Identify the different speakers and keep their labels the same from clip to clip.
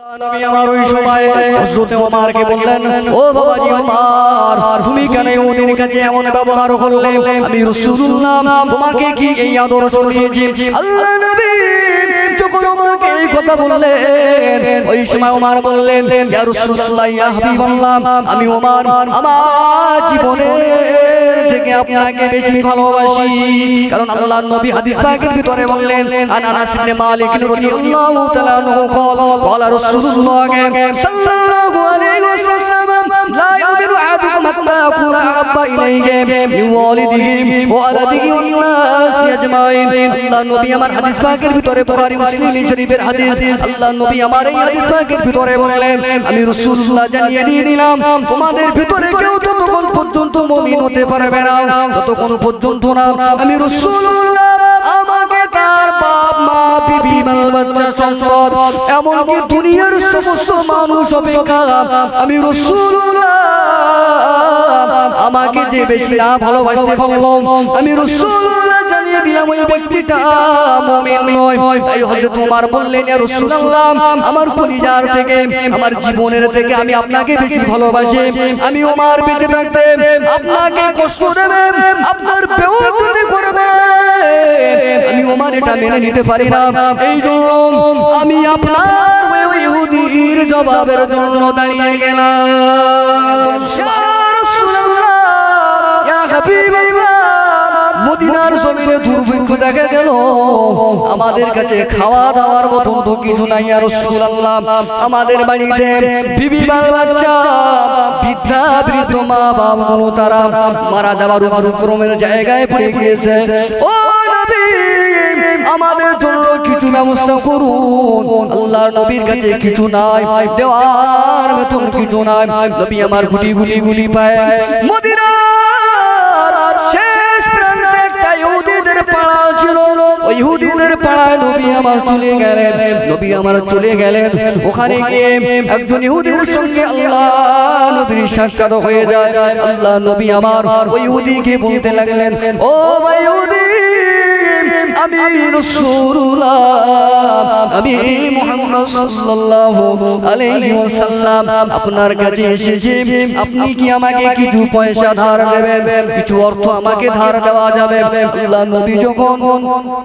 Speaker 1: নবী আমার ওই সময় হযরত ওমরকে বললেন, ও বাবাজি ওমর, তুমি কেন ওদের কাছে এমন ব্যবহার করলে? আমি রাসূলুল্লাহ তোমাকে কি এই আদর্শ দিয়েছি? আল্লাহ নবী যখন ওমরকে এই কথা বললেন, ওই সময় ওমর বললেন, ইয়া রাসূলুল্লাহ, ইয়া হাবিবাল্লাহ, আমি ওমর আমার জীবনের থেকে আপনাকে বেশি ভালোবাসি। কারণ আল্লাহর নবী হাদিস পাকের ভিতরে বললেন, আনাস ইবনে মালিক রাদিয়াল্লাহু তাআলা আনহু ক্বালা রাসূলুল্লাহ সাল্লাল্লাহু আলাইহি ওয়াসাল্লাম, লা ইউমিনু আহাদুকুম হাত্তা আকুনা আহাব্বা ইলাইহি মিন ওয়ালিদিহি ওয়া ওয়ালাদিহি ওয়ান নাস আজমাইন। আল্লাহর নবী আমার হাদিস পাকের ভিতরে, বুখারী মুসলিম শরীফের হাদিস, আল্লাহর নবী আমার এই হাদিস পাকের ভিতরে বললেন, আমি রাসূলুল্লাহ জানিয়ে দিয়ে দিলাম, তোমাদের ভিতরে কেউ ততক্ষণ পর্যন্ত মুমিন হতে পারবে না যতক্ষণ পর্যন্ত না আমি রাসূলুল্লাহ আমাকে তার বাপ মা বিবি বাল বাচ্চা সম্পদ এমনকি দুনিয়ার সমস্ত মানুষ অপেক্ষা আমি রাসূলুল্লাহ আমাকে যে বেশি না ভালোবাসতে পারলো, আমি রাসূলুল্লাহ জানিয়ে দিলাম ওই ব্যক্তিটা মুমিন নয়। তাই হযরত ওমর বললেন, ইয়া রাসূলুল্লাহ, আমার কলিজার থেকে, আমার জীবনের থেকে আমি আপনাকে বেশি ভালোবাসি। আমি ওমর বেঁচে থাকতে আপনাকে কষ্ট দেবে, আপনার বেয়াদবি করবে, আমি ওমর এটা মেনে নিতে পারি না। এই জন্য আমি আপনার ওই ইহুদির জবাবের জন্য দাঁড়িয়ে গেলাম। ইয়া রাসূলুল্লাহ, ইয়া হাবিবাল্লাহ, মদিনার জমিনে দুর্ভিক্ষ দেখা গেল, আমাদের কাছে খাওয়া দাওয়ার মতো তো কিছু নাই। ইয়া রাসূলুল্লাহ, আমাদের বাড়িতে বিবি বাল বাচ্চা, বৃদ্ধা বৃদ্ধ মা বাবাগুলো তারা মারা যাওয়ার উপক্রমের জায়গায় পড়ে গিয়েছে। ও নবী, আমাদের জন্য কিছু ব্যবস্থা করুন। আল্লাহর নবীর কাছে কিছু নাই, দেওয়ার মতন কিছু নাই। নবী আমার গুটি গুটি গুলি পায় মদিনার শেষ প্রান্তে একটা ইহুদিদের পাড়া ছিল, ওই ইহুদিদের পাড়ায় নবী আমার চলে গেলেন। নবী আমার চলে গেলেন, ওখানে গিয়ে একজন ইহুদির সঙ্গে আল্লাহ নবীর সাক্ষাৎ হয়ে যায়। আল্লাহ নবী আমার ওই ইহুদিকে বলতে লাগলেন, ও ভাই ইহুদি, আমি রাসূলুল্লাহ, আমি মুহাম্মদ সাল্লাল্লাহু আলাইহি ওয়াসাল্লাম আপনার কাছে এসেছি, আপনি কি আমাকে কিছু পয়সা ধার দেবেন? কিছু অর্থ আমাকে ধার দেওয়া যাবে? আল্লাহ নবী যখন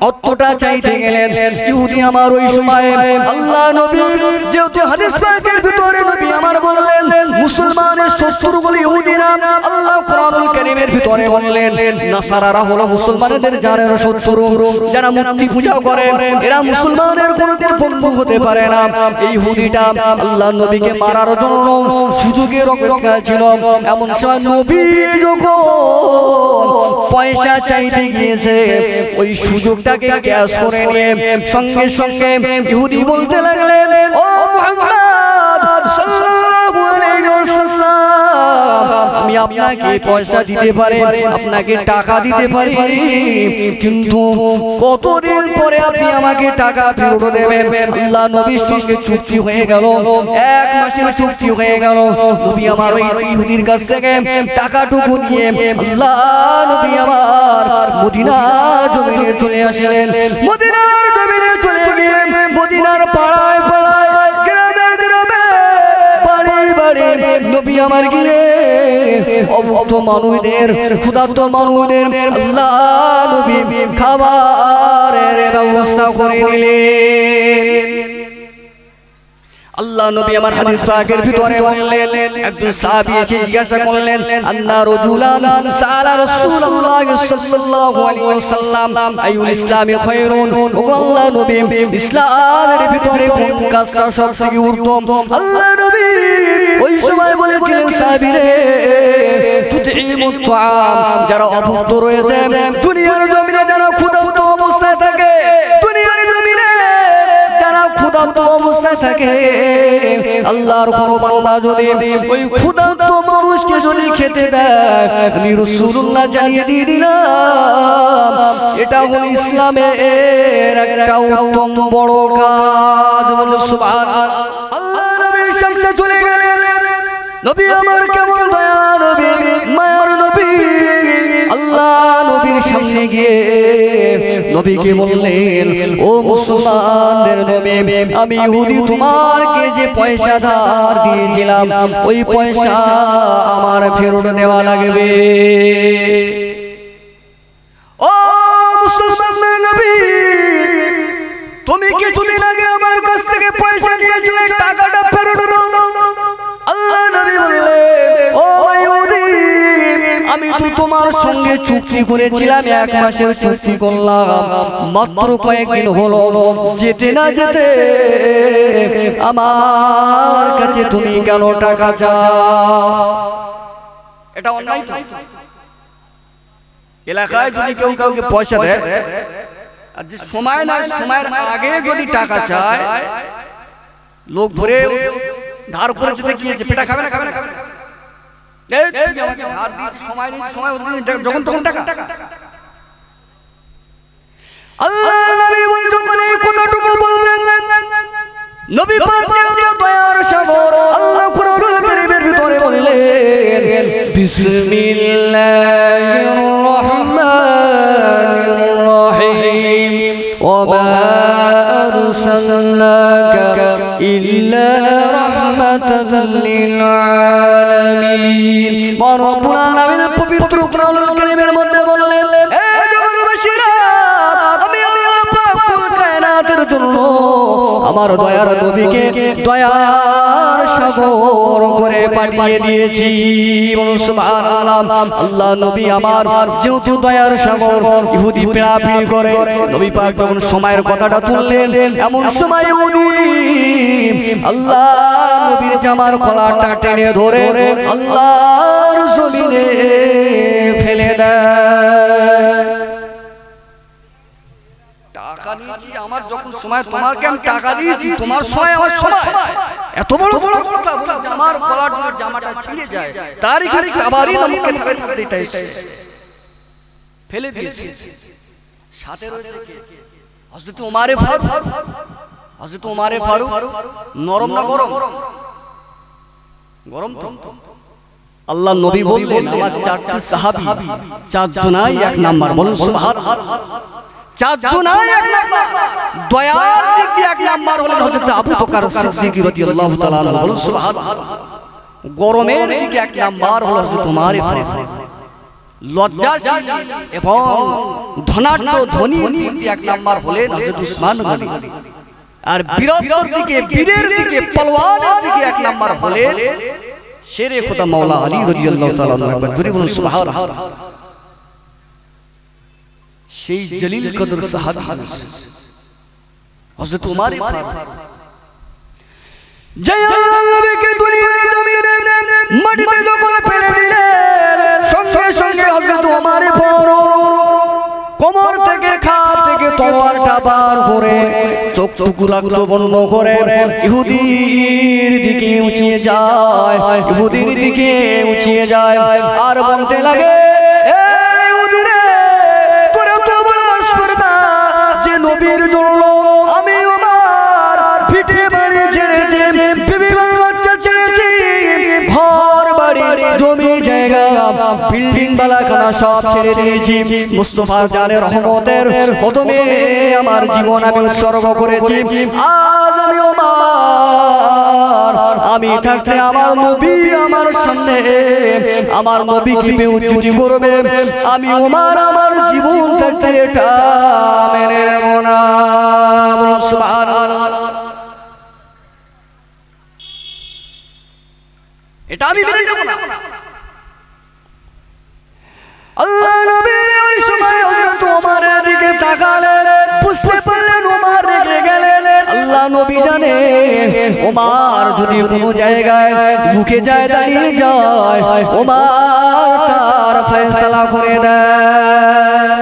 Speaker 1: অর্থটা চাইতে গেলেন, ইহুদি আমার ওই সময় আল্লাহ নবীর যেহেতু হাদিস পাকের ভিতরে নবী আমার বললেন, মুসলমানের শত্রুগুলো ইহুদিরা। আল্লাহ কোরআনুল কারীমের ভিতরে বললেন, নাসারারা হলো মুসলমানদের জানের শত্রু, যারা মূর্তি পূজা করে এরা মুসলমানের কোনদিন বন্ধু হতে পারে না। এই ইহুদিটা আল্লাহ নবীকে মারার জন্য সুযোগের অপেক্ষায় ছিল। এমন সময় নবী যখন পয়সা চাইতে গিয়েছে, ওই সুযোগটাকে ক্যাশ করে নিয়ে সঙ্গে সঙ্গে ইহুদি বলতে লাগলেন, ও মুহাম্মদ সাল্লাল্লাহু আলাইহি ওয়াসাল্লাম, আমি আপনাকে পয়সা দিতে পারি, আপনাকে টাকা দিতে পারি, কিন্তু কতদিন পরে আপনি আমাকে টাকা ফেরত দেবেন? আল্লাহ নবীর সঙ্গে চুক্তি হয়ে গেল, 1 মাসের চুক্তি হয়ে গেল। নবী আমার ওই ইহুদির কাছ থেকে টাকাটুকু নিয়ে আল্লাহ নবী আমার মদিনা জমিনে চলে আসলেন। মদিনার জমিনে চলে গিয়ে মদিনার পাড়ায় পাড়ায়, গ্রামে গ্রামে, বাড়ি বাড়ি নবী আমার গিয়ে অভুক্ত মানুষদের, ক্ষুধার্ত মানুষদের আল্লাহ নবী খাবারের ব্যবস্থা করে দিলেন। আল্লাহ নবী আমার হাদিস পাকের ভিতরে বললেন, একজন সাহাবী এসে জিজ্ঞাসা করলেন, আন্না রাজুলান সাআলা রাসূলুল্লাহ সাল্লাল্লাহু আলাইহি ওয়াসাল্লাম আইয়ুল ইসলামি খায়রুন। ও আল্লাহ নবী, ইসলামের ভিতরে কোন কাজটা সবথেকে উত্তম? আল্লাহ নবী ওই সময় বলেছিলেন, সাহাবী রে, তুতঈমুত তাআম, যারা অভুক্ত রয়েছে দুনিয়ার জমিনে, যারা ক্ষুধার্ত অবস্থায় থাকে, দুনিয়ার জমিনে যারা ক্ষুধার্ত অবস্থায় থাকে, আল্লাহর কোন বান্দা যদি ওই ক্ষুধার্ত মানুষকে যদি খেতে দেয়, আমি রাসূলুল্লাহ জানিয়ে দিয়ে দিলাম, এটা হলো ইসলামের একটা উত্তম বড় কাজ। বলো সুবহানাল্লাহ। আল্লাহ নবীর সামনে চলে গেলেন, নবী আমার কেমন দয়া নবী, মায়ার নবী, আল্লাহ নবীর সামনে গিয়ে নবীকে বললেন, ও মুসলমানদের নবী, আমি ইহুদি তোমাকে যে পয়সা ধার দিয়েছিলাম ওই পয়সা আমার ফেরত দেওয়া লাগবে। ও মুসলমানদের নবী, তুমি কিছুদিন আগে আমার কাছ থেকে পয়সা নিয়েছিলে, টাকাটা ফেরত দাও। আল্লাহ নবী বললেন, ও ইহুদি, আমি তো তোমার সঙ্গে চুক্তি করেছিলাম, 1 মাসের চুক্তি করলাম, মাত্র কয়েকদিন হলো, যেতে না যেতে আমার কাছে তুমি কেন টাকা চাও? এটা অন্যায়। এলাকায় যদি কেউ কাউকে পয়সা দেয় আর যে সময় না সময়ের আগে যদি টাকা চায়, লোক ধরে ধার করেছে দেখিয়েছে, পেটা খাবে না, খাবে না, খাবে না, ধার দিয়েছে, সময় নেই, সময় যখন তখন টাকা। আল্লাহ নবী যখন এই কথাটুকু বললেন, নবী পাক দয়ার সাগর আল্লাহ কুরআনুল কারীমের ভিতরে বললেন, বিসমিল্লাহির রহমানির রহিম, ওয়া মা আরসালনাকা ইল্লা রাহমাতাল লিল আলামিন। রব্বুল আলামিন পবিত্র কুরআনুল কারীমের মধ্যে বললেন, হে জগৎবাসীরা, আমি আল্লাহ পাক কুল কায়নাতের জন্য আমার দয়ার নবীকে দয়ার সাগর করে পাঠিয়ে দিয়েছি। সুবহানাল্লাহ। আল্লাহ নবী আমার যেহেতু দয়ার সাগর, ইহুদি পেড়াপিড়ি করে, নবী পাক যখন সময়ের কথাটা তুললেন, এমন সময় ইহুদি আল্লাহ নবীর জামার কলারটা টেনে ধরে আল্লাহর জমিনে ফেলে দেয়। টাকা দিয়েছি আমার যখন সময়, তোমাকে আমি টাকা দিয়েছি, তোমার সময় আমার সময়, এত বড় বড় কথা বলে জামার কলার জামাটা ছিঁড়ে যায়, তারই খালি কাবারি নামকে এটা এসে ফেলে দিয়েছে। সাথে রয়েছে কে? হযরত ওমর ফারুক। হযরত ওমর ফারুক নরম না গরম? গরম তো। আল্লাহ নবী বললেন, আমার 4টি সাহাবী, 4 জনাই 1 নাম্বার। বলুন সুবহানাল্লাহ। 4 জনাই 1 নাম্বার। দয়ার দিক দিয়ে 1 নাম্বার হলেন হযরত আবু বকর সিদ্দিক রাদিয়াল্লাহু তাআলা আনহু। বলুন সুবহানাল্লাহ। গরমের দিকে 1 নাম্বার হলো হযরত ওমর ফারুক। লজ্জাশীল এবং ধনাঢ্য ধনীর দিক দিয়ে 1 নাম্বার হলেন হযরত উসমান গনি। আর বীরত্বের দিকে, বীরের দিকে, পলওয়ানের দিকে 1 নাম্বার হলেন শেরে খোদা মাওলা আলী রাদিয়াল্লাহু তাআলা আনহু। একবার জোরে বলুন সুবহানাল্লাহ। সেই জলিল কদর সাহাবী হযরত ওমর ফারুক, যে আল্লাহর নবীকে দুনিয়ার জমিনে মাটিতে যখন ফেলে দিলেন, সঙ্গে সঙ্গে হযরত ওমর ফারুক কোমর থেকে, খাট থেকে তলোয়ারটা বার করে চোখ টুকুরা বন্ধ করে ইহুদির দিকে উঁচিয়ে যায়, ইহুদির দিকে উঁচিয়ে যায় আর বলতে লাগে, নবীর জন্য আমি ওমর ফিটে বাড়ি ছেড়েছি, বিবি বাচ্চা ছেড়েছি, ঘর বাড়ি জমি জায়গা বিল্ডিং বালাখানা সব ছেড়ে দিয়েছি। মুস্তাফা জানের রহমতের কদমে আমার জীবন আমি উৎসর্গ করেছি। আজ আমি ওমর, আমি থাকতে আমার নবী আমার সামনে আমার নবীকে বেউজ্জতি করবে, আমি ওমর আমার জীবন থাকতে এটা মেনে নেব না। সুবহানাল্লাহ। এটা আমি মেনে নেব না। আল্লাহ নবী ওই সময় হযরত ওমরের দিকে তাকালেন, বুঝতে পারলেন ওমর রেগে গেলেন। আল্লাহ নবী জানেন ওমর যদি কোনো জায়গায় ঢুকে যায়, দাঁড়িয়ে যায়, ওমর তার ফয়সালা করে দেয়।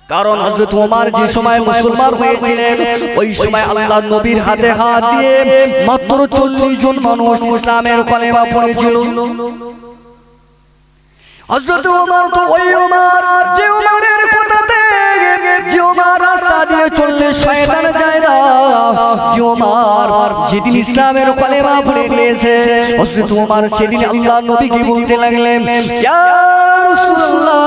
Speaker 1: কারণ হযরত ওমর যে সময় মুসলমান হয়েছিলেন, ওই সময় আল্লাহ নবীর হাতে হাত দিয়ে মাত্র 40 জন মানুষ ইসলামের কলেমা পড়েছিল। হযরত ওমর তো ওই ওমর যে ওমরের কথাতে, যে ওমর রাস্তা দিয়ে চললে শয়তান যায় না। যে ওমর যেদিন ইসলামের কালেমা পড়ে নিয়েছে, হযরত ওমর সেদিন আল্লাহর নবীকে বলতে লাগলেন, ইয়া রাসূলুল্লাহ,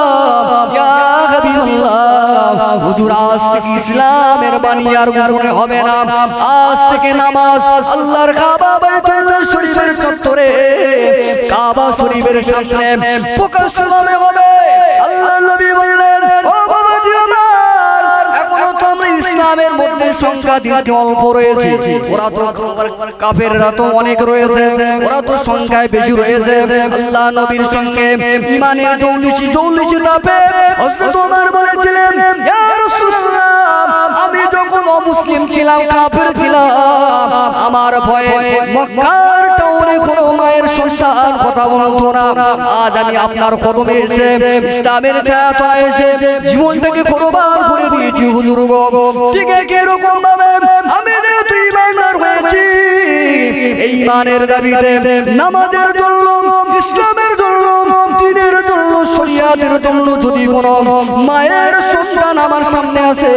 Speaker 1: ইয়া হাবিবাল্লাহ, হুজুর আজ থেকে ইসলামের বাণী আর গ্রহণ হবে না। আজ থেকে নামাজ আল্লাহর কাবা বাইতুল্লাহ শরীফের চত্বরে, কাবা শরীফের সামনে প্রকাশ্যভাবে হবে। আল্লাহর নবী বললেন, ও বাবাজি আমার, এখনো তো আমরা ইসলামের মধ্যে সংখ্যা দিতে অল্প রয়েছে। ওরা তো কাফেররা তো অনেক রয়েছে, ওরা তো সংখ্যায় বেশি রয়েছে। আল্লাহ নবীর সঙ্গে ঈমানের জৌলিশি তাপে হযরত ওমর বলেছিলেন, ইয়া রাসূলুল্লাহ, আমি যখন অমুসলিম ছিলাম, কাফের ছিলাম, আমার ভয়ে মক্কার টাউনে কোনো মায়ের সন্তান কথা বলতো না। আজ আমি আপনার কদমে এসে ইসলামের ছায়াতলায় এসে জীবনটাকে কুরবান করে দিয়েছি হুজুর গো। ঠিক এরকম ভাবে আমি যেহেতু ঈমানদার হয়েছি, এই ঈমানের দাবিতে নামাজের জন্য, ইসলামের জন্য, দ্বীনের জন্য, শরিয়াতের জন্য যদি কোনো মায়ের সন্তান আমার সামনে আসে,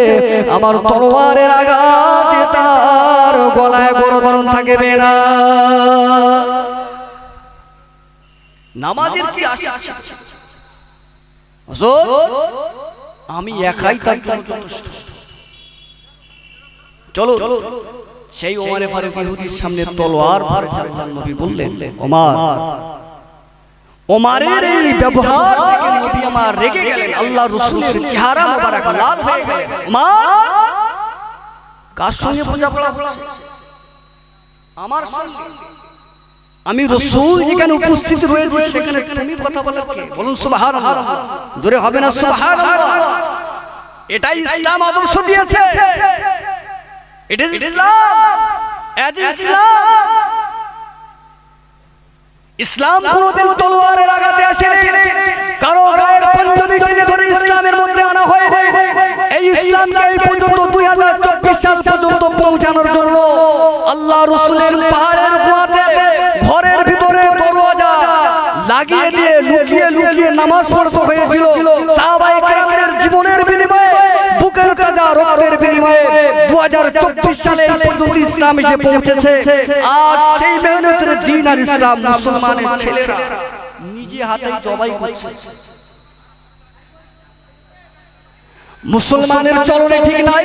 Speaker 1: আমার তলোয়ারের আঘাতে তার গলায় গর্দন থাকবে না। নামাজের কি আশা? হুজুর আমি একাই থাকতাম যথেষ্ট। চলো সেই ওমর ফারুক ইহুদির সামনে তলোয়ার ধরেছে। আল্লাহর নবী বললেন, ওমর, ওমরের এই ব্যবহার দেখে নবী আমার রেগে গেলেন। আল্লাহর রাসূলের চেহারা মোবারক লাল হয়ে গেল। ওমর, কার সঙ্গে পূজা করা হচ্ছে? আমার সঙ্গে। আমি রাসূল যেখানে উপস্থিত রয়েছে সেখানে তুমি কথা বলো কে? বলুন সুবহানাল্লাহ। জোরে হবে না সুবহানাল্লাহ? এটাই ইসলাম আদর্শ দিয়েছে। ইট ইজ ইসলাম, এজ ইসলাম। ইসলাম কোনদিন তলোয়ারের আঘাতে আসেনি, কারো গায়ের পাঞ্জাবি টেনে ধরে ইসলামের মধ্যে আনা হয়নি। এই ইসলামকে এই পর্যন্ত 2024 সাল পর্যন্ত পৌঁছানোর জন্য আল্লাহ রাসূলের পাহাড়ের গুহাতে ঘরের ভিতরে দরওয়াজা লাগিয়ে দিয়ে লুকিয়ে লুকিয়ে নামাজ পড়তে হয়েছিল। সাহাবায়ে কেরামদের জীবনের বিনিময়ে, বুকের তাজা রক্তের বিনিময়ে 2024 সালে পর্যন্ত ইসলাম এসে পৌঁছেছে। আজ সেই মেহনতের দিন আর ইসলাম মুসলমানের ছেলেরা নিজে হাতে জবাই করছে। মুসলমানের চলনে ঠিক নাই,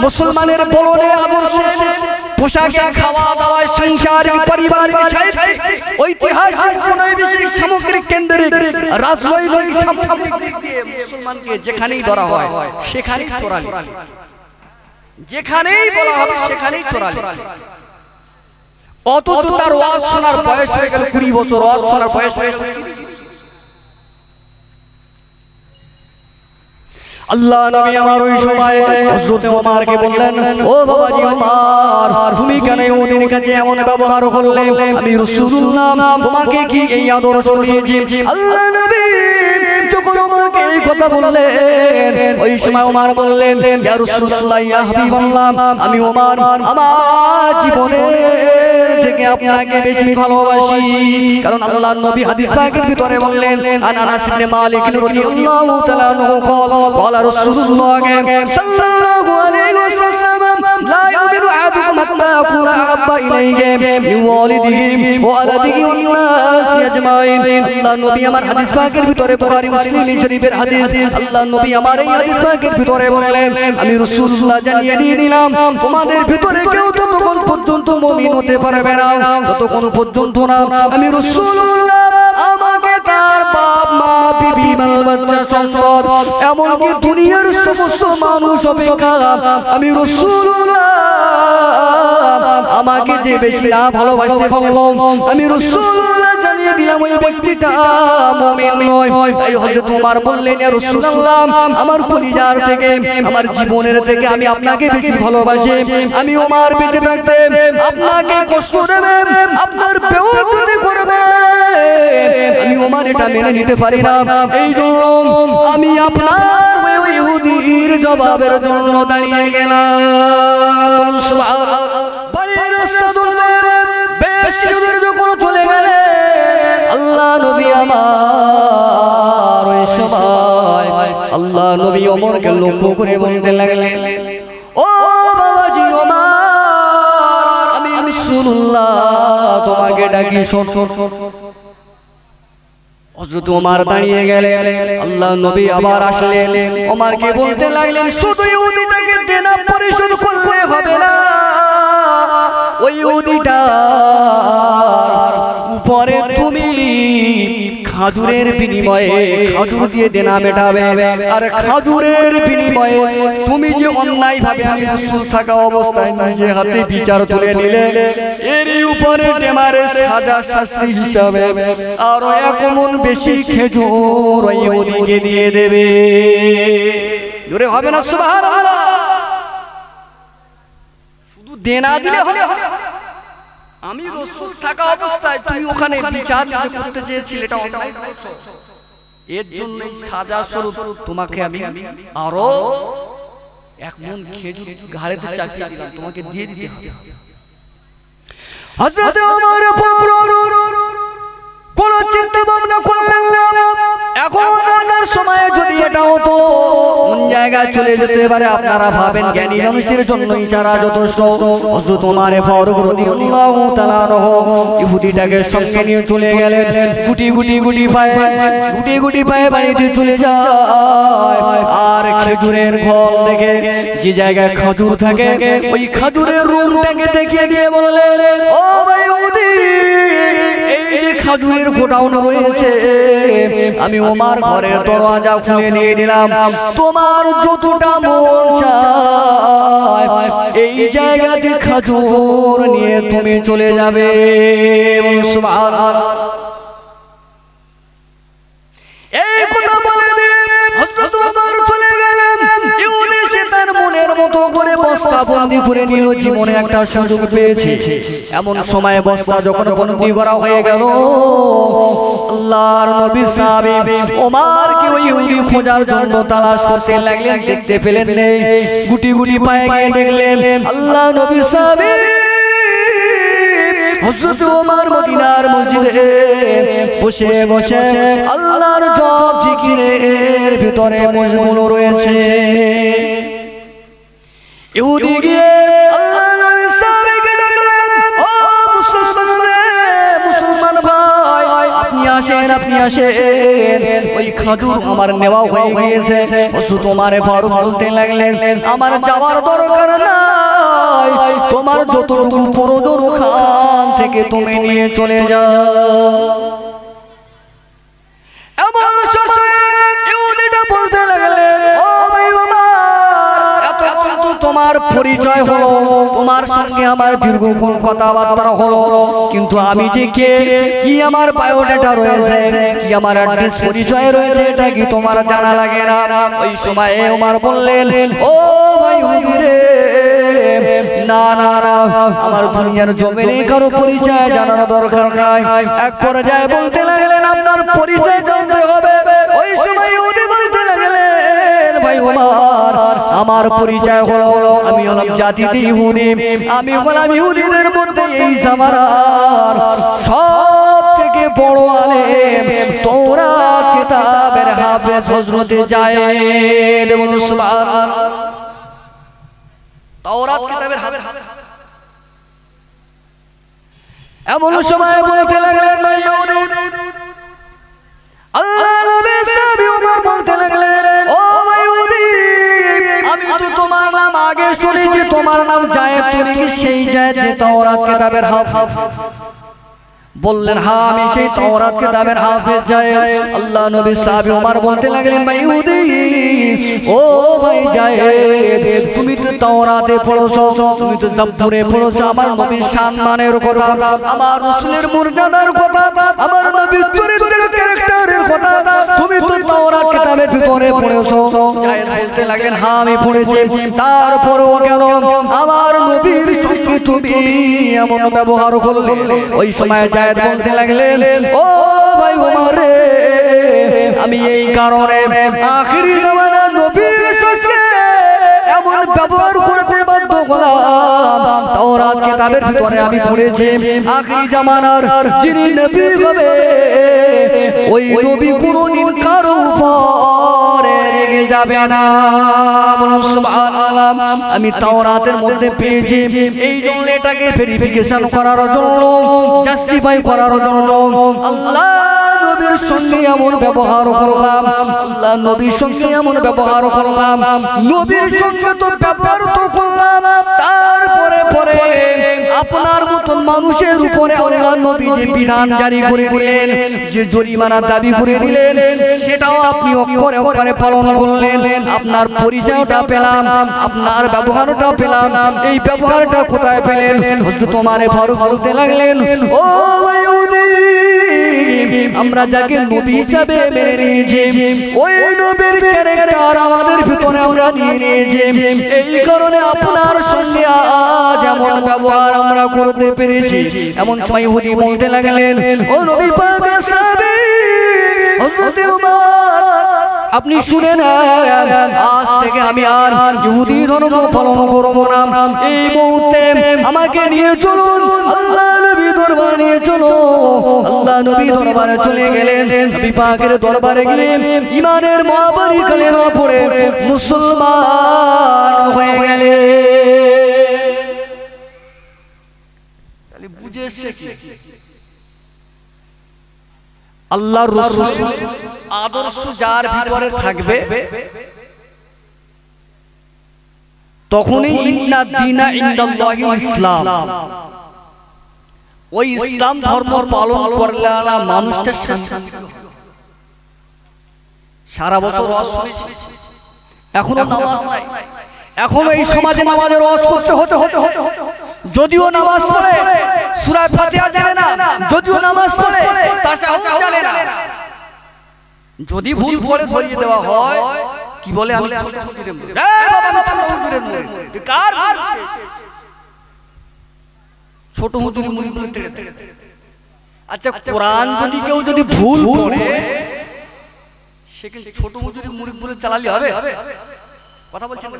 Speaker 1: মুসলমানের বলনে, আদর্শে, পোশাকে, খাওয়া দাওয়ায়, সংসারিক, পারিবারিক, ঐতিহাসিক, বৈদেশিক, সামগ্রিক, কেন্দ্রিক, রাজনৈতিক, সামাজিক দিক দিয়ে মুসলমানকে যেখানেই ধরা হয় সেখানেই চোরালি, যেখানেই বলা হবে সেখানেই চোরালি। অথচ তার ওয়াজ শোনার বয়স হয়ে গেল 20 বছর, ওয়াজ শোনার বয়স হয়ে গেল। আল্লাহ নবী আমার ওই সময় হযরত ওমরকে বললেন, ও বাবাজি ওমর, তুমি কেন ওদের কাছে এমন ব্যবহার করলে? আমি রাসূলুল্লাহ তোমাকে কি এই আদর্শ দিয়েছি? আল্লাহ নবী যখন ওমরকে এই কথা বললেন, ওই সময় ওমর বললেন, ইয়া রাসূলুল্লাহ, ইয়া হাবিবাল্লাহ, আমি ওমর আমার জীবনের থেকে আপনাকে বেশি ভালোবাসি। কারণ আল্লাহর নবী হাদিস পাকের ভিতরে বললেন, আনাস ইবনে মালিক রাদিয়াল্লাহু তাআলা আনহু قال رسول الله صلى الله عليه وسلم لا يؤمن أحدكم حتى أكون أحب إليه من والده وولده والناس أجمعين। আল্লাহ নবী আমার হাদিস পাকের ভিতরে, বুখারী মুসলিম শরীফের হাদিস, আল্লাহ নবী আমার এই হাদিস পাকের ভিতরে বললেন, আমি রাসূলুল্লাহ জানিয়ে দিয়ে দিলাম, তোমাদের ভিতরে কেউ ততক্ষণ পর্যন্ত মুমিন হতে পারবে না যতক্ষণ পর্যন্ত না আমি রাসূলুল্লাহ আমাকে তার বাপ মা বিবি বাল বাচ্চা সম্পদ এমনকি দুনিয়ার সমস্ত মানুষ অপেক্ষা আমি রাসূলুল্লাহ আমাকে যে বেশি না ভালোবাসতে পারলো, আমি রাসূলুল্লাহ জানিয়ে দিলাম ওই ব্যক্তিটা মুমিন নয়। তাই হযরত ওমর বললেন, ইয়া রাসূলুল্লাহ, আমার কলিজার থেকে, আমার জীবনের থেকে আমি আপনাকে বেশি ভালোবাসি। আমি ওমর বেঁচে থাকতে আপনাকে কষ্ট দেবে, আপনার বেয়াদবি করবে, আমি ওমর এটা মেনে নিতে পারি না। এই জন্য আমি আপনার ওই ইহুদির জবাবের জন্য দাঁড়িয়ে গেলাম। সুবহানাল্লাহ। বাড়ির রাস্তা ধরলে বেশ কিছুদিন যখন চলে গেলে আল্লাহ নবী আমার ওই সময় আল্লাহ আল্লাহ নবী ওমরকে লক্ষ্য করে বলতে লাগলেন, ও বাবাজি ওমর, আমি রাসূলুল্লাহ তোমাকে ডাকি, শোন। হযরত ওমর দাঁড়িয়ে গেলেন। আল্লাহ নবী আবার আসলেন, ওমরকে বলতে লাগলেন, শুধু ইহুদিটাকে দেনা পরিশোধ করলে হবে না, ওই ইহুদিটা উপরে তুমি খাজুরের বিনিময়ে খাজুর দিয়ে দেনা মেটাবে, আর খাজুরের বিনিময়ে তুমি যে অন্যায় ভাবে আমি রাসূল থাকা অবস্থায় নিজে হাতে বিচার তুলে নিলে, এরই উপরে তোমারে সাজা শাস্তি হিসাবে আর 1 মণ বেশি খেজুর ওই ইহুদিকে দিয়ে দেবে। জোরে হবে না সুবহানাল্লাহ? শুধু দেনা দিলে হবে? আমি রাসূল থাকা অবস্থায় তুমি ওখানে বিচার করতে চেয়েছিলে, এটা অন্যায় করেছো, এর জন্যই সাজা স্বরূপ তোমাকে আমি আরো 1 মণ খেজুর ঘাড়েতে চাপিয়ে দিলাম, তোমাকে দিয়ে দিতে হবে। হযরত ওমর কোন চিন্তা ভাবনা করলেন না। এখন আমার সময়ে যদি এটা হতো, কোন জায়গায় চলে যেতে পারে আপনারা ভাবেন? জ্ঞানী মানুষের জন্য ইশারা যথেষ্ট। হযরত ওমর ফারুক রাদিয়াল্লাহু তাআলা আনহু ইহুদিটাকে সঙ্গে নিয়ে চলে গেলেন। গুটি গুটি পায়ে বাড়িতে চলে যায়, আর খেজুরের ফল দেখে যে জায়গায় খাজুর থাকে ওই খাজুরের রুমটাকে দেখিয়ে দিয়ে বললেন, ও ভাই ইহুদি, এই যে খাজুরের গোডাউন রয়েছে, আমি ওমর ঘরের দরজা খুলে দিয়ে দিলাম, তোমার যতটা মন চায় এই জায়গাতে খাজুর নিয়ে তুমি চলে যাবে। সুবহানাল্লাহ। এই কথা বলে হযরত ওমর চলে গেলেন। ইহুদি সে তার মনের মতো করে বস্তা বন্দি করে নিল, জীবনে একটা সুযোগ পেয়েছে। এমন সময় বস্তা যখন বন্দি করা হয়ে গেল, আল্লাহর নবী সাহাবী ওমরকে ওই ইহুদি খোঁজার জন্য তালাশ করতে লাগলেন, দেখতে পেলেন না। গুটি পায়ে গিয়ে দেখলেন আল্লাহ নবী সাহাবী হযরত ওমর মদিনার মসজিদে বসে বসে আল্লাহর জপ জিকিরের ভিতরে মশগুল রয়েছে। ইহুদি গিয়ে আল্লাহর নবী সাহাবীকে ডাকলেন, ও মুসলমান ভাই, আপনি আসেন, ওই খাজুর আমার নেওয়া হয়ে গিয়েছে। হযরত ওমর ফারুক বলতে লাগলেন, আমার যাওয়ার দরকার নাই, তোমার যতটুকু প্রয়োজন ওখান থেকে তুমি নিয়ে চলে যাও। এমন সময় ইহুদিটা বলতে লাগলেন, ও ভাই ওমর, এতক্ষণ তো তোমার পরিচয় হলো, তোমার সঙ্গে আমার দীর্ঘক্ষণ কথাবার্তা হলো, কিন্তু আমি যে কে, কি আমার বায়োডাটা রয়েছে, কি আমার অ্যাড্রেস পরিচয় রয়েছে, এটা কি তোমার জানা লাগে না? ওই সময় ওমর বললেন, ও ভাই ইহুদি রে, না, আমার দুনিয়ার জমিনে কারো পরিচয় জানার দরকার নাই। এক পর্যায়ে বলতে লাগলেন, আপনার পরিচয় জানতে হবে। ওই সময় ইহুদি বলতে লাগলেন, ভাই ওমর, আমার পরিচয় হলো, আমি হলাম জাতিতে ইহুদি, আমি হলাম ইহুদিদের মধ্যে এই জামানার সব থেকে বড় আলেম, তাওরাত কিতাবের হাফেজ হযরত যায়েদ ইবনে সুবহান। তাওরাত কিতাবের হাফেজ। এমন সময় বলতে লাগলেন, ভাই ইহুদি, আল্লাহ নবী সাহাবী ওমর বলতে লাগলেন, ও ভাই ইহুদি, আমি তো তোমার নাম আগে শুনেছি, তোমার নাম যায়েদ, তুমি কি সেই যায়েদ যে তাওরাত কিতাবের হাফেজ? বললেন, হ্যাঁ, আমি সেই তাওরাত কিতাবের হাফেজ যায়েদ। আল্লাহ নবী সাহাবী ওমর বলতে লাগলেন, ভাই ইহুদি, ও ভাই যায়েদ, তুমি তো তাওরাতে পড়েছো, তুমি তো জাবুরে পড়েছো, আমার নবীর সম্মানের কথা, আমার রাসূলের মর্যাদার কথা, আমার নবীর চরিত্রের ক্যারেক্টারের কথা তুমি তো তাওরাত কিতাবের ভিতরে পড়েছো। যায়েদ বলতে লাগলেন, হ্যাঁ, আমি পড়েছি, তারপরেও কেন আমার নবীর সঙ্গে তুমি এমন ব্যবহার করলে? ওই সময় যায়েদ বলতে লাগলেন, ও ভাই ওমর রে, আমি এই কারণে আখিরি জামানা নবীর সঙ্গে এমন ব্যবহার করতে বাধ্য গোলাম তাওরাত কিতাবের ভিতরে আমি পড়েছি আখিরি জামানার যিনি নবী হবে ওই নবী কোনদিন কারো উপরে রেগে যাবে না। সুবহানাল্লাহ। আমি তাওরাতের মধ্যে পেয়েছি, এই জন্য এটাকে ভেরিফিকেশন করার জন্য, জাস্টিফাই করার জন্য আল্লাহ নবীর সঙ্গে এমন ব্যবহার করলাম, আল্লাহ নবীর সঙ্গে এমন ব্যবহার করলাম, নবীর সঙ্গে তো ব্যবহার তো করলাম, তারপরে পরে আপনার মতন মানুষের উপরে আল্লাহ নবী যে বিধান জারি করে দিলেন, যে জরিমানা দাবি করে দিলেন, সেটাও আপনি অক্ষরে অক্ষরে পালন করলেন। আপনার পরিচয়টা পেলাম, আপনার ব্যবহারটা পেলাম। এই ব্যবহারটা কোথায় পেলেন? হযরত ওমর ফারুক বলতে লাগলেন, ও ইহুদি, আমরা যাকে নবী হিসাবে মেনে নিয়েছি ওই নবীর ক্যারেক্টার আমাদের ভিতরে আমরা নিয়ে নিয়েছি, এই কারণে আপনার সঙ্গে আজ এমন ব্যবহার আমরা করতে পেরেছি। এমন সময় ইহুদি বলতে লাগলেন, ও নবী পাকের সাহাবী হযরত ওমর, আপনি শুনে না, আজ থেকে আমি আর ইহুদি ধর্ম পালন করব না। এই মুহূর্তে আমাকে নিয়ে চলুন, আল্লাহ নবী দরবারে নিয়ে চলো। আল্লাহ নবী দরবারে চলে গেলেন। নবী পাকের দরবারে গিয়ে ঈমানের মহাবারি কালেমা পড়ে মুসলমান হয়ে গেলেন। তাহলে বুঝেছে কি আল্লাহর রাসূল আদর্শ যার ভিতরে থাকবে তখনই ইন্না দীনা ইনদাল্লাহিল ইসলাম, ওই ইসলাম ধর্ম পালন করলে মানুষটা শান্তি। সারা বছর ওয়াজ শুনেছি, এখনো নামাজ নাই, এখনো এই সমাজে নামাজের ওয়াজ করতে হতে যদিও নামাজ পড়ে সূরা ফাতিহা জানে না, যদিও নামাজ পড়ে তাশাহুদ জানে না, যদি ভুল করে ধরিয়ে দেওয়া হয় কি বলে, আমি ছোট হুজুরের মুরিদ, এই বাবা আমি ছোট হুজুরের মুরিদ, কার ছোট হুজুরের মুরিদ বলে তেড়ে তেড়ে। আচ্ছা কোরআন যদি কেউ যদি ভুল পড়ে সে কিন্তু ছোট হুজুরের মুরিদ বলে চালালে হবে? কথা বলছেন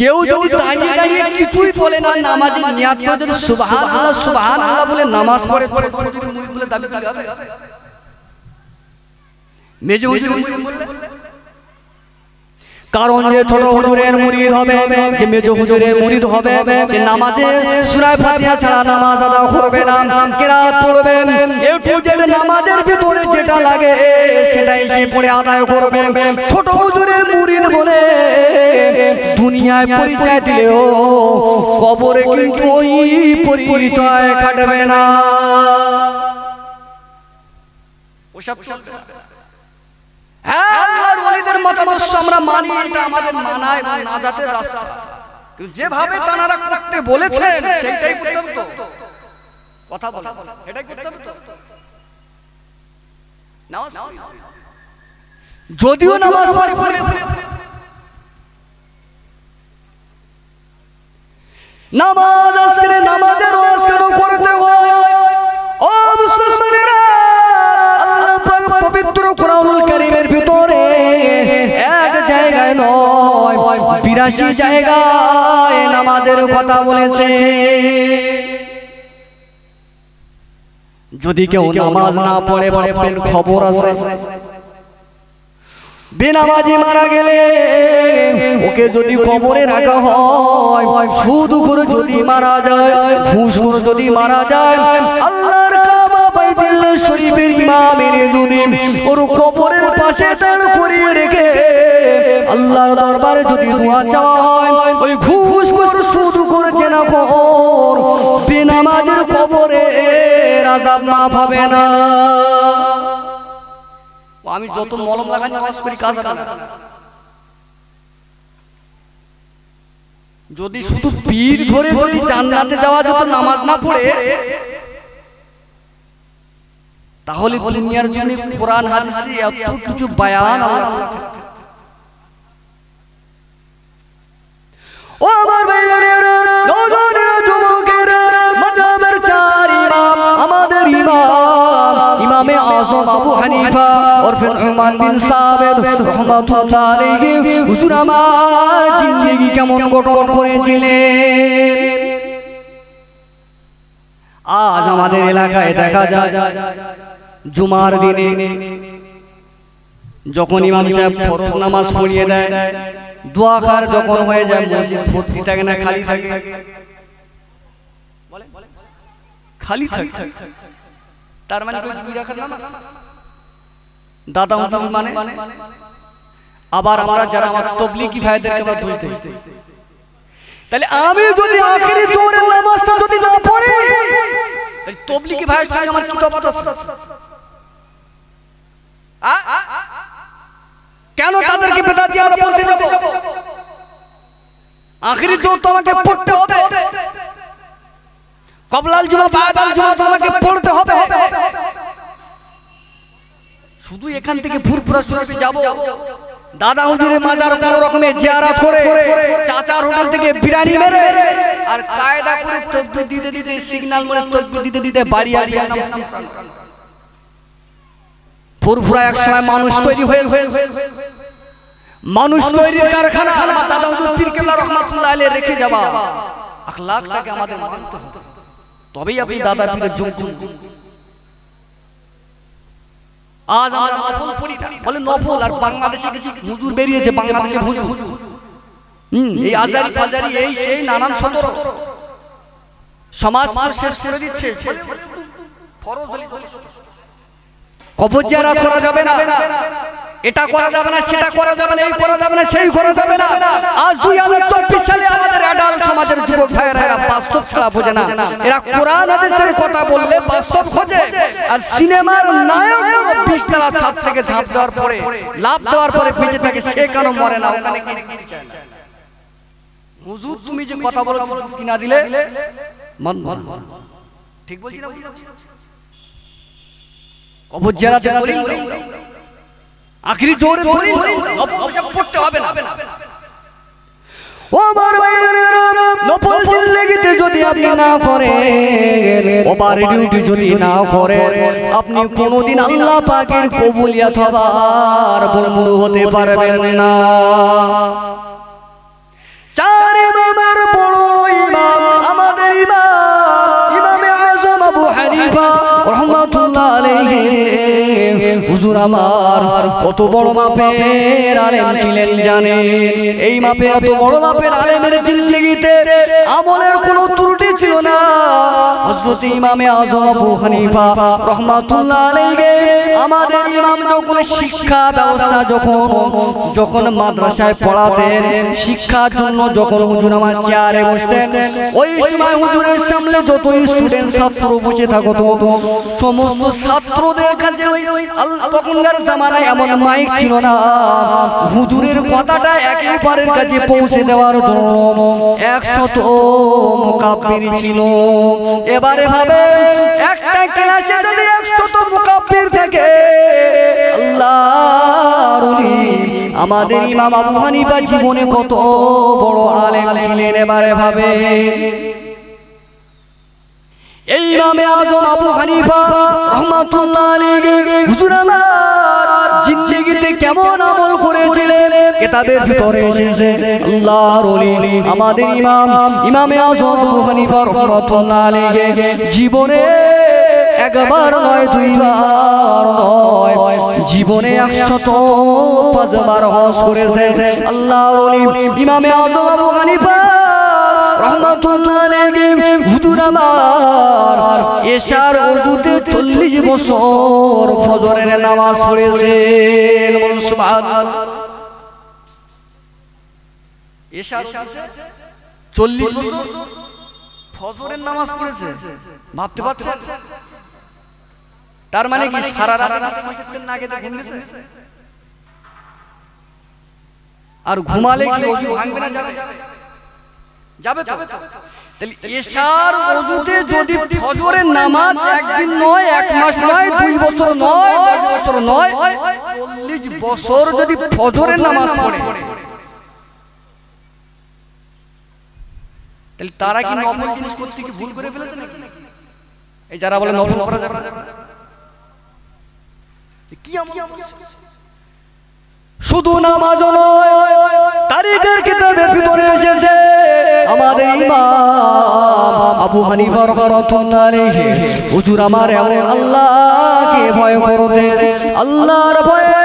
Speaker 1: কেউ যদি দাঁড়িয়ে দাঁড়িয়ে কিছুই বলে না, নামাজে নিয়াত করে যদি সুবহানাল্লাহ সুবহানাল্লাহ বলে নামাজ পড়ে ছোট হুজুরের মুরিদ বলে দাবি করলে হবে? মেজো হুজুরের মুরিদ বললে, কারণ যে ছোট হুজুরের মুরিদ হবে, যে মেজো হুজুরের মুরিদ হবে, যে নামাজে সূরা ফাতিহা ছাড়া নামাজ আদা করবে না, কিরাত পড়বে, এ টু জেড নামাজের ভিতরে যেটা লাগে সেটাই সে পড়ে আদায় করবে। ছোট হুজুরের মুরিদ বলে দুনিয়ায় পরিচয় দিলেও কবরে কিন্তু ওই পরিচয় কাটবে না। ওসব চলবে না। হ্যাঁ, আল্লাহর ওলিদের মতাদর্শ আমরা মানি, এটা আমাদের মানা এবং নাজাতের রাস্তা, কিন্তু যেভাবে তানারা করতে বলেছেন সেটাই করতে হবে তো। কথা বলে এটাই করতে হবে তো। নামাজ যদিও নামাজ পড়ে নামাজ আজকে নামাজের ওয়াজ কেন করতে হয়? ও মুসলমানেরা, আল্লাহ পাক পবিত্র কোরআনুল কারীমের ভিতরে এক জায়গায় নয় 82 জায়গায় নামাজের কথা বলেছে। যদি কেউ নামাজ না পড়ে ভাববেন খবর আছে, বেনামাজি মারা গেলে ওকে যদি কবরে রাখা হয়, সুদ করে যদি মারা যায়, ঘুষ করে যদি মারা যায়, আল্লাহর কাবা বাইতুল্লাহ শরীফের ইমামের যদি ওর কবরের পাশে দাঁড় করিয়ে রেখে আল্লাহর দরবারে যদি দোয়া চাওয়া হয়, ওই ঘুষ করে সুদ করে জেনা কর বেনামাজির কবরে আযাব মাফ হবে না। আমি যত মলম লাগাই নামাজ করি কাজ হবে না। যদি শুধু পীর ধরে যদি জান্নাতে যাওয়া যেত নামাজ না পড়ে, তাহলে দুনিয়ার জন্য কোরআন হাদিসে এত কিছু বয়ান আল্লাহ করেছেন। ও আমার ভাইয়েরা, নওজোয়ানেরা, যুবকেরা, মাযহাবের চার ইমাম, আমাদের ইমামে আযম আবু হানিফা और হযরত উমর বিন সাবিত রাহমাতুল্লাহ আলাইহি হুজুর আমার জিন্দেগি কেমন গঠন করেছিলেন। আজ আমাদের এলাকায় দেখা যায় জুমার দিনে যখন ইমাম সাহেব ফরজ নামাজ পড়িয়ে দেয়, দোয়া খার যখন হয়ে যায়, মসজিদ ভর্তি থাকে না খালি থাকে? খালি থাকে। তার মানে দুই রাকাত নামাজ দাদা হুজুর মানে। আবার আমরা যারা আমার তাবলীগী ভাইদেরকে আমরা দোষ দেই, তাহলে আমি যদি আখেরি জোহরের নামাজটা যদি না পড়ি, তাহলে তাবলীগী ভাইয়ের সঙ্গে আমার কি তফাৎ আছে? কেন তাদেরকে বেদাতি আমরা বলতে যাব? আখেরি জোহর তো আমাকে পড়তে হবে, কবলাল জুমা বাদাল জুমা তো আমাকে পড়তে হবে। শুধু এখান থেকে ফুরফুরা শরীফে যাব, দাদা হুজুরের মাজার কোন রকমের জিয়ারত করে, চাচার হোটেল থেকে বিরিয়ানি মেরে আর কায়দা করে তাকবীর দিতে দিতে, সিগন্যাল মেরে তাকবীর দিতে দিতে বাড়ি আসবে না। ফুরফুরা এক সময় মানুষ তৈরি হয়ে মানুষ তৈরির কারখানা আমার দাদা হুজুর পীর কেবলা রাহমাতুল্লাহ আলাইহি রেখে যাওয়া আখলাকটাকে আমাদের মানতে হবে, তবেই আপনি দাদা পীরের যোগ্য। আজ আমরা নফল পড়ি না, বলে নফল। আর বাংলাদেশে কিছু হুজুর বেরিয়েছে, বাংলাদেশের হুজুর এই আজারি ফাজারি এই সেই নানান সতর সমাজ শেষ করে দিচ্ছে। কবর জিয়ারত করা যাবে না, এটা করা যাবে না, সেটা করা যাবে না, এই করা যাবে না, সেই করা যাবে না। আজ 2024 সালে আমাদের অ্যাডাল্ট সমাজের যুবক ভাইয়েরা এরা বাস্তব ছাড়া বোঝে না। এরা কোরআন হাদিসের কথা বললে বাস্তব খোঁজে, আর সিনেমার নায়ক 20 তলা ছাদ থেকে ঝাঁপ দেওয়ার পরে, লাভ দেওয়ার পরে বেঁচে থাকে, সে কেন মরে না? ওখানে কি চায় না? হুজুর তুমি যে কথা বলো কিনা দিলে মন ঠিক বলছি না? কবর জিয়ারত করি, আখেরি জোহরে ধরি, অবশ্যই পড়তে হবে না। ও আমার ভাইয়েরা, নফল জিন্দেগিতে যদি আপনি না করেন, ওভার ডিউটি যদি না করেন, আপনি কোনোদিন আল্লাহ পাকের কবুলিয়ত হবার বন্ধু হতে পারবেন না। চার ইমামের বড় ইমাম আমাদের ইমামে আযম আবু হানিফা রাহমাতুল্লাহ আলাইহি হুজুর আমার কত বড় মাপের আলেম ছিলেন জানেন? এই মাপে এত বড় মাপের আলেমের জিন্দেগিতে আমলের কোনো ত্রুটি ছিল না। হযরত ইমামে আযম আবু হানিফা রাহমাতুল্লাহ আলাইহি আমাদের ইমাম যখন শিক্ষা ব্যবস্থা যখন মাদ্রাসায় পড়াতেন, শিক্ষার জন্য যখন হুজুর আমার চেয়ারে বসতেন, ওই সময় হুজুরের সামনে যত স্টুডেন্ট ছাত্র বসে থাকতো, সমস্ত ছাত্রদের কাছে তখনকার জামানায় এমন মাইক ছিল না, হুজুরের কথাটা একেবারের কাছে পৌঁছে দেওয়ার জন্য 100 মুকাব্বির ছিল। এবারে ভাবে একটা ক্লাসে যদি 100 মুকাব্বির থাকে, আল্লাহর ওলি আমাদের ইমাম আবু হানিফা জীবনে কত বড় আলেম ছিলেন। এবারে ভাবে এই ইমামে আযম আবু হানিফা রাহমাতুল্লাহ আলাইহি হুজুর আমার জিন্দেগিতে কেমন আমল করেছিলেন কিতাবের ভিতরে এসেছে। আল্লাহর ওলি আমাদের ইমামে আযম আবু হানিফা রাহমাতুল্লাহ আলাইহি জীবনে একবার নয়, দুইবার নয়, জীবনে 105 বার হজ করেছে। আল্লাহর ওলি ইমামে আযম আবু হানিফা রাহমাতুল্লাহ আলাইহি হুজুর আমার এশার ওযুতে 40 বছর ফজরের নামাজ পড়েছেন। বলুন সুবহানাল্লাহ। এশার 40 বছর ফজরের নামাজ পড়েছে, ভাবতে পারছেন? তার মানে কি সারা রাত মসজিদের না গিয়ে ঘুম গেছে? আর ঘুমালে কি ওযু ভাঙবে না? যাবে তো। তাহলে এশার ওযুতে যদি ফজরের নামাজ একদিন নয়, এক মাস নয়, 2 বছর নয়, 10 বছর নয়, 40 বছর যদি ফজরের নামাজ পড়ে, তাহলে তারা কি নফল জিনিস করতে কি ভুল করে ফেলেছে নাকি? এই যারা বলে নফল করা যাবে না, শুধু নামাজ নয়, তারিখের কিতাবের ভিতরে এসেছে আমাদের ইমাম আবু হানিফা রাহমাতুল্লাহ আলাইহি হুজুর আমার এমন আল্লাহকে ভয় করতেন, আল্লাহর ভয়ে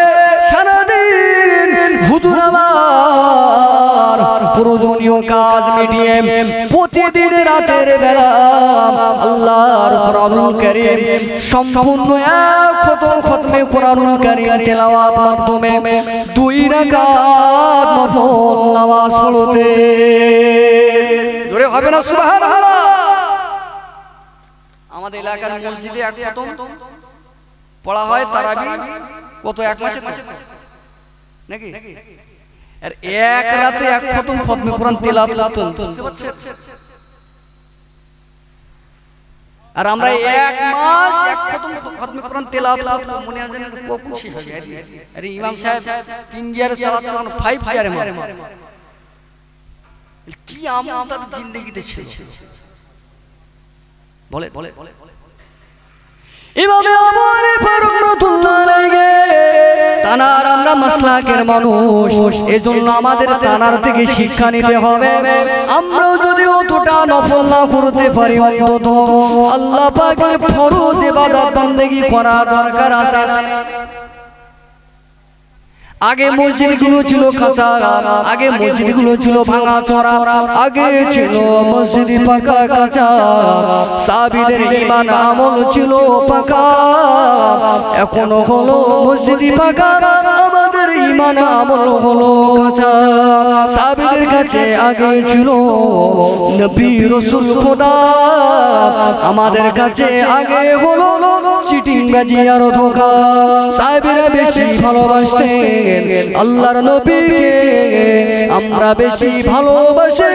Speaker 1: সারাদিন হুজুর আমার প্রয়োজনীয় কাজ মিটিয়ে প্রতিদিন রাতের বেলা আল্লাহর কোরআনুল কারীম সম্পূর্ণ এক খতমে কোরআনুল কারীম তেলাওয়াত মাধ্যমে 2 রাকাত নফল নামাজ পড়তে। জোরে হবে না সুবহানাল্লাহ? আমাদের এলাকার মসজিদে এক খতম পড়া হয় তারাবি, কত এক মাসে নাকি? আর এক রাতে এক খতম খতমে কোরআন তেলাওয়াত করতে। আর আমরা এক মাস এক খতম খতমে কোরআন তেলাওয়াত মনে হয় যেন কখন শেষ হবে। আরে ইমাম সাহেব 3 ইয়ারে চালাচ্ছেন, 5 ইয়ারে মারে। কি আমল তাদের জিন্দেগিতে ছিল বলে বলে ইমাম আবু হানিফা রাহমাতুল্লাহ আলাইহি তানার আমরা মাসলাকের মানুষ, এজন্য আমাদের তানার থেকে শিক্ষা নিতে হবে। আমরাও যদি অতটা নফল না করতে পারি, অন্তত আল্লাহ পাকের ফরজ ইবাদত বندگی করা দরকার আছে। আগে মসজিদগুলো ছিল কাঁচা, আগে মসজিদগুলো ছিল ভাঙা চড়া, আগে ছিল মসজিদ পাকা কাঁচা, সাহাবীদের ঈমান আমল ছিল পাকা। এখনো হলো মসজিদ পাকা, আমাদের ঈমান আমল হলো কাঁচা। সাহাবীদের কাছে আগে ছিল নবী রাসূল খোদা, আমাদের কাছে আগে হলো চিটিংবাজি আর ধোঁকা। সাহাবীরা বেশি ভালোবাসতেন আল্লাহর নবীকে, আমরা বেশি ভালোবাসি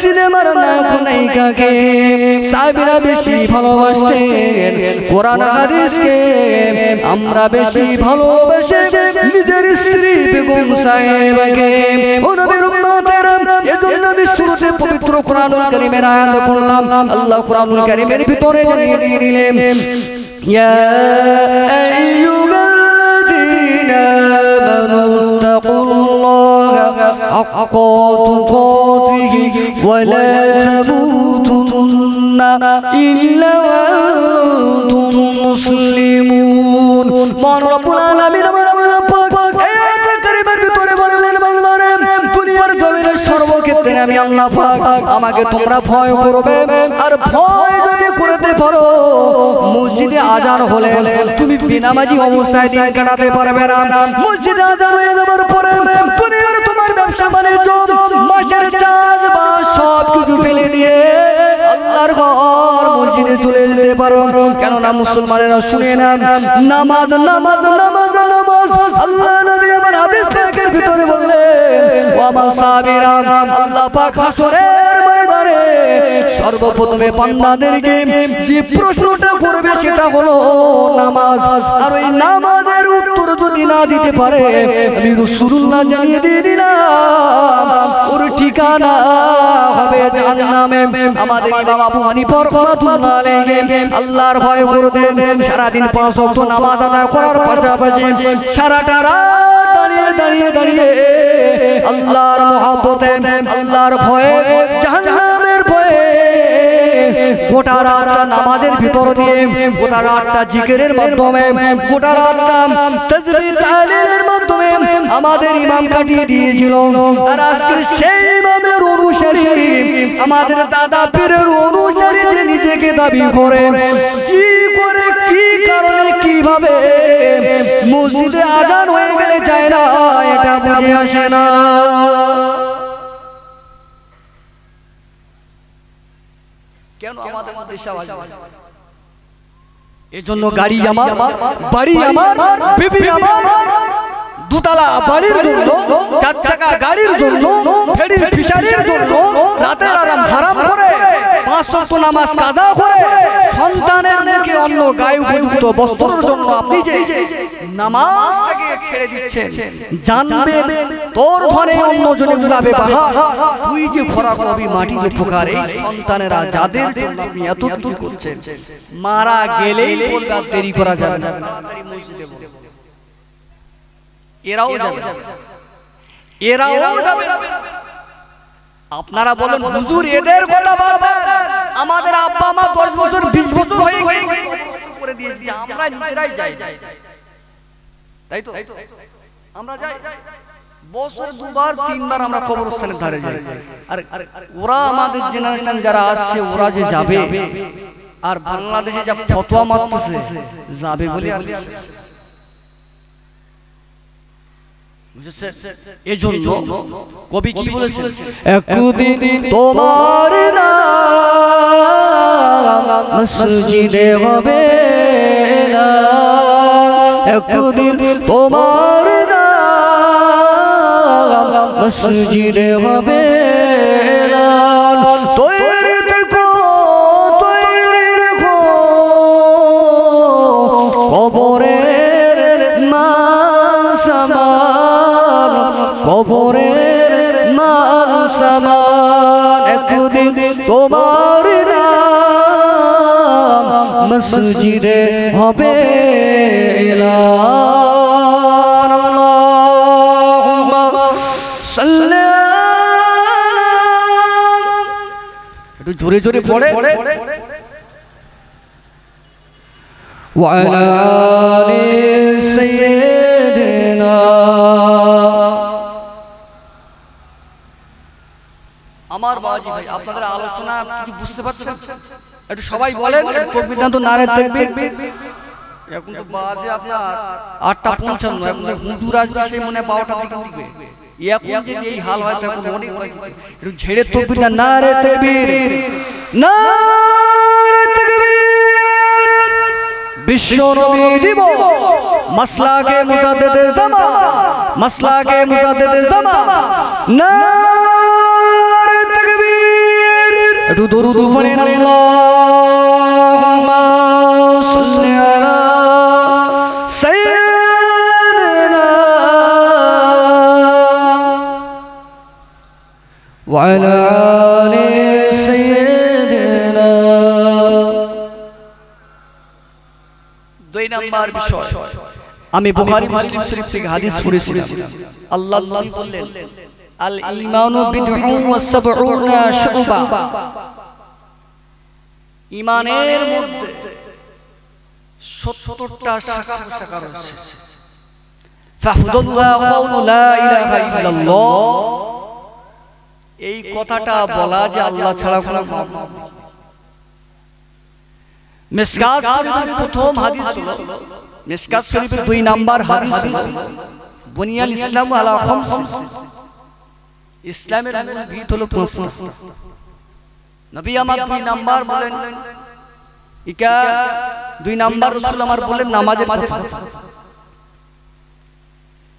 Speaker 1: সিনেমার নায়িকাকে। সাহাবীরা বেশি ভালোবাসতেন কোরআন হাদিসকে, আমরা বেশি ভালোবাসি নিজের স্ত্রী বেগম সাহেবাকে। ও নবীর উম্মতেরা, এজন্য আমি শুরুতে পবিত্র কোরআনুল কারীমের আয়াত পড়লাম। আল্লাহ কোরআনুল কারীমের ভিতরে জানিয়ে দিলেন, ইয়া আইয়ুহাল্লাযীনা حق تقاته ولا تموتن إلا وأنتم مسلمون। মান রব্বুল আলামিন আমার আল্লাহ পাক আয়াত কারীমের ভিতরে বললেন, বান্দারে দুনিয়ার জমিনের সর্বক্ষেত্রে আমি আল্লাহ পাক আমাকে তোমরা ভয় করবে। আর ভয় যদি করতে পারো, মসজিদে আজান হলে তুমি বেনামাজি অবস্থায় দিন কাটাতে পারবে না। মসজিদে আজান হয়ে যাবার পরে দুনিয়ার তোমার ব্যবসা বাণিজ্য, মাসের চাষবাস সব কিছু ফেলে দিয়ে আল্লাহর ঘর মসজিদে চলে যেতে পারো। কেননা মুসলমানেরা শুনে না, নামাজ নামাজ নামাজ নামাজ। আল্লাহ নবী আমার হাদিস পাকের ভিতরে বললেন, ও আমার সাহাবীরা, আল্লাহ পাক হাসরের ময়দানে সর্বপ্রথমে বান্দাদেরকে যে প্রশ্নটা করবে সেটা হলো নামাজ। আর ওই নামাজের উত্তর যদি না দিতে পারে, আমি রাসূলুল্লাহ জানিয়ে দিয়ে দিলাম ওর ঠিকানা হবে জাহান্নামে। আমাদের ইমাম আবু হানিফা রাহমাতুল্লাহ আলাইহি আল্লাহর ভয় করতেন। সারাদিন 5 ওয়াক্ত নামাজ আদায় করার পাশাপাশি সারাটা রাত দাঁড়িয়ে দাঁড়িয়ে দাঁড়িয়ে আল্লাহর মহব্বতে, আল্লাহর ভয়ে, জাহান্নামের ভয়ে গোটা রাতটা নামাজের ভিতর দিয়ে, গোটা রাতটা জিকিরের মাধ্যমে, গোটা রাতটা তাসবিহ তাহলিলের মাধ্যমে আমাদের ইমাম কাটিয়ে দিয়েছিল। আর আজকে সেই ইমামের অনুসারী, আমাদের দাদা পীরের অনুসারী যে নিজেকে দাবি করে, কি করে, কি কারণে, কিভাবে মসজিদে আজান হয়ে গেলে যায় না, এটা বুঝে আসে না। কেন আমাদের মধ্যে সওয়াল? এজন্য গাড়ি আমার, বাড়ি আমার, বিবি আমার, দুতলা বাড়ির জন্য, 4 চাকা গাড়ির জন্য, ফেরি ফিশারির জন্য রাতের আরাম হারাম করে 5 ওয়াক্ত নামাজ কাজা করে সন্তানের মুখে অন্ন গায়ে উপযুক্ত বস্ত্রের জন্য আপনি যে নামাজটাকে ছেড়ে দিচ্ছেন, জানবেন তোর ঘরে অন্য জনে গুলাবে বাহার, তুই যে খরা করবি মাটিতে পোকার। এই সন্তানেরা যাদের জন্য আপনি এত কিছু করছেন, মারা গেলেই বলবে দেরি করা যাবে না, তাড়াতাড়ি মসজিদে বসো। এরাও যাবে, এরাও যাবে। আপনারা বলেন হুজুর এদের কথা বাদ, আমাদের আব্বা মা 10 বছর 20 বছর হয়ে গেছে করে দিয়েছি, আমরা নিজেরাই যাই, তাই তো আমরা যাই বছর 2 বার 3 বার আমরা কবরস্থানের ধারে যাই। আর ওরা আমাদের জেনারেশন যারা আসছে ওরা যে যাবে, আর বাংলাদেশে যা ফতোয়া মারতেছে যাবে বলে আর এজন্য কবি কি বলেছেন, একদিন তোমার নাম মসজিদে হবে না, একদিন তোমার নাম মসজিদে হবে না, তৈরি থেকো তৈরি রেখো কবরের মান সামান, কবরের মান সামান, একদিন তোমার নাম মসজিদে হবে না। একটু জোরে জোরে পড়ে ওয়ালা আলি সাইয়্যিদিনা। আমার বাবাজি ভাই আপনাদের আলোচনা কিছু বুঝতে পারছেন? একটু সবাই বলেন তাকবীর দান তো নারে তাকবীর। এখন তো বাজে আপনার 8:55, এখন হুজুর আসবে সেই মনে 12টার দিকে উঠবে, এখন যদি এই হাল হয় তখন মনে হয় একটু ঝেড়ে তাকবীর দান নারে তাকবীর, নারে তাকবীর। বিশ্ব নবী দিবস মাসলাকে মুজাদ্দিদে জামান, মাসলাকে মুজাদ্দিদে জামান, নারে তাকবীর। একটু দরুদ পড়েন আল্লাহুম্মা সাল্লি আলা সাইয়্যিদিনা ওয়া আলা আলি সাইয়্যিদিনা। 2 নাম্বার বিষয়, আমি বুখারী মুসলিম শরীফ থেকে হাদিস পড়েছিলাম, আল্লাহ নবী বললেন আল ঈমানু বিদ'উন ওয়া সাবউনা শুবা, ঈমানের মধ্যে 70টা শাখা প্রশাখা রয়েছে। ফাহদুল্লাহ কাউলু লা ইলাহা ইল্লাল্লাহ, এই কথাটা বলা যে আল্লাহ ছাড়া কোনো মাবুদ নেই। মিশকাত শরীফের প্রথম হাদিস হলো, মিশকাত শরীফের 2 নাম্বার হাদিস হলো বুনিয়াল ইসলামু আলা খামস, ইসলামের মূল ভিত হলো 5টা। নবী আমার 2 নাম্বার বলেন ইকা, 2 নাম্বার রাসূল আমার বলেন নামাজের কথা।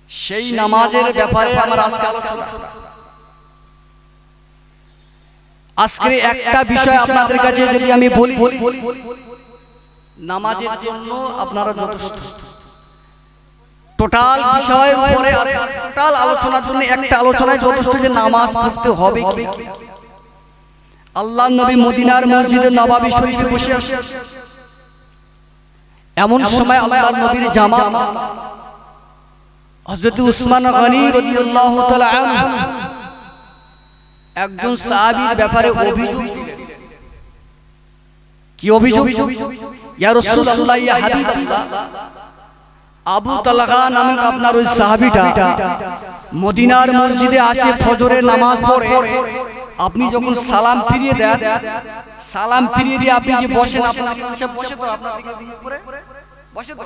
Speaker 1: সেই নামাজের ব্যাপারে আমার আজকে আলোচনা। আজকে একটা বিষয় আপনাদের কাছে যদি আমি বলি, নামাজের জন্য আপনারা যথেষ্ট, টোটাল বিষয়ের উপরে টোটাল আলোচনার জন্য একটা আলোচনায় যথেষ্ট যে নামাজ পড়তে হবে কি। আল্লাহর নবী মদিনার মসজিদে নববী শরীফে বসে আছেন, এমন সময় আল্লাহর নবীর জামাত হযরত উসমান গনি রাদিয়াল্লাহু তাআলা আনহু একজন সাহাবীর ব্যাপারে অভিযোগ দিলেন। কি অভিযোগ? ইয়া রাসূলুল্লাহ ইয়া হাবিবাল্লাহ, আবু তালহা নামক আপনার ওই সাহাবীটা মদিনার মসজিদে আসে, ফজরের নামাজ পড়ে, আপনি যখন সালাম ফিরিয়ে দেন, সালাম ফিরিয়ে দিয়ে আপনি যে বসেন, আপনার বসে তো আপনার দিকে করে বসে তো,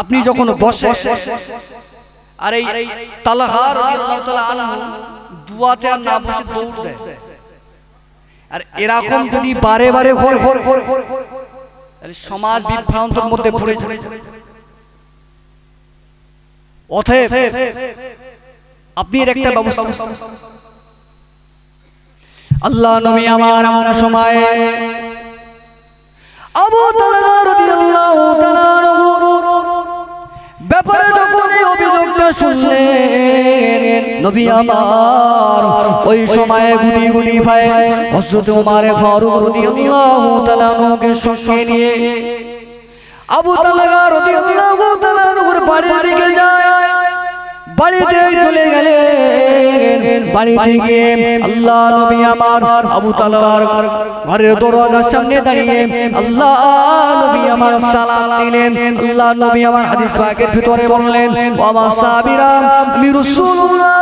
Speaker 1: আপনি যখন বসে আর এই তালহা রাদিয়াল্লাহু তাআলা আনহু দুয়াতে আর না বসে দৌড় দেয়, আর এরকম যদি বারে বারে হয় তাহলে সমাজ বিভ্রান্তের মধ্যে পড়ে যাবে। অতএব আপনি এর একটা ব্যবস্থা, আল্লাহ নবী আমার এমন সময় আবু তালহা রাদিয়াল্লাহু তাআলা ব্যাপারে যখন এই অভিযোগটা শুনলেন, নবী আমার ওই সময় গুটি গুটি ভাই হযরত ওমর ফারুক রাদিয়াল্লাহু তাআলা কে সঙ্গে নিয়ে আবু তালহা রাদিয়াল্লাহু তাআলা নূর বাড়ির দিকে যায় বাড়িতে চলে গেলেন বাড়িতে গিয়ে আল্লাহ নবী আমার আবু তালহার ঘরের দরজার সামনে দাঁড়িয়ে আল্লাহ নবী আমার সালাম দিলেন আল্লাহ নবী আমার হাদিস পাকের ভিতরে বললেন ও আমার সাহাবীরা আমি রাসূলুল্লাহ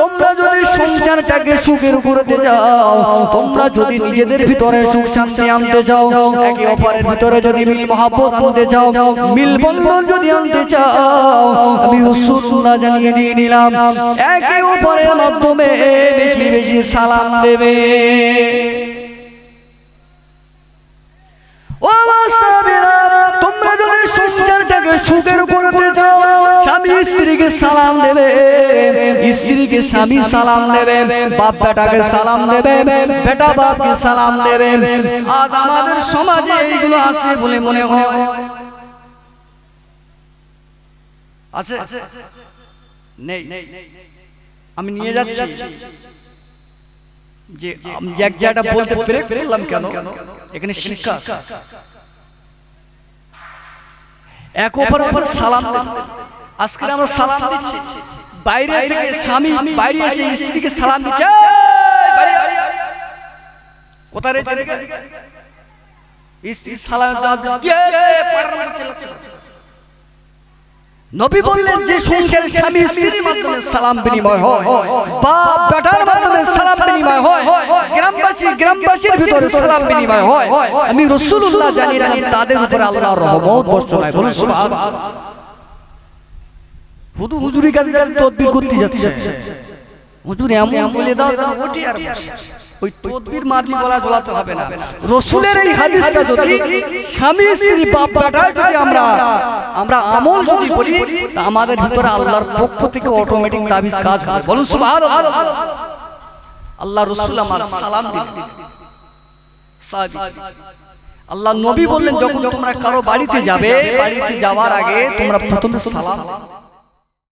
Speaker 1: তোমরা যদি সংসারটাকে সুখের করতে চাও তোমরা যদি নিজেদের ভিতরে সুখ শান্তি আনতে চাও একে অপরের ভিতরে যদি মিল মহব্বত আনতে চাও মিল বন্ধন যদি আনতে চাও আমি রাসূলুল্লাহ জানিয়ে দিয়ে দিলাম একে অপরের মাধ্যমে বেশি বেশি সালাম দেবে ও সাহাবীরা তোমরা যদি সংসারটাকে সুখের করতে চাও স্বামী স্ত্রীকে সালাম দেবে স্ত্রীকে স্বামী সালাম দেবে বাপ বেটাকে সালাম দেবে বেটা বাপকে সালাম দেবে আজ আমাদের সমাজে এইগুলো আছে বলে মনে হয় আছে নেই আমি নিয়ে যাচ্ছি যে এক জায়গাটা বলতে পেরেছিলাম কেন এখানে শিক্ষা আছে এক অপরের সালাম আজকে আমরা সালাম দিচ্ছি বাইরে থেকে স্বামী বাইরে এসে স্ত্রীকে সালাম দিচ্ছে কোথায় রে স্ত্রী সালাম নবী বললেন যে সংসারে স্বামী স্ত্রীর মাধ্যমে সালাম বিনিময় হয় বাপ বেটার মাধ্যমে সালাম বিনিময় হয় গ্রামবাসীর ভিতরে সালাম বিনিময় হয় আমি রাসূলুল্লাহ জানিয়ে দিলাম তাদের উপরে আল্লাহর রহমত বর্ষণ হয় বলুন সুবহানাল্লাহ হুজুরের কাছে তদবির করতে যাচ্ছে হুজুর এমন বলে দাও যেন ওঠে আর ওই তদবির মাদলি বলা জ্বলাতে হবে না রাসূলের এই হাদিসটা যদি স্বামী স্ত্রী বাপ বেটায় যদি আমরা আমল যদি করি তা আমাদের ভিতরে আল্লাহর পক্ষ থেকে অটোমেটিক তাবিজ কাজ হবে বলুন সুবহানাল্লাহ আল্লাহ রাসূল আমার সালাম দিলেন সাহাবী আল্লাহ নবী বললেন যখন তোমরা কারো বাড়িতে যাবে বাড়িতে যাওয়ার আগে তোমরা প্রথমে সালাম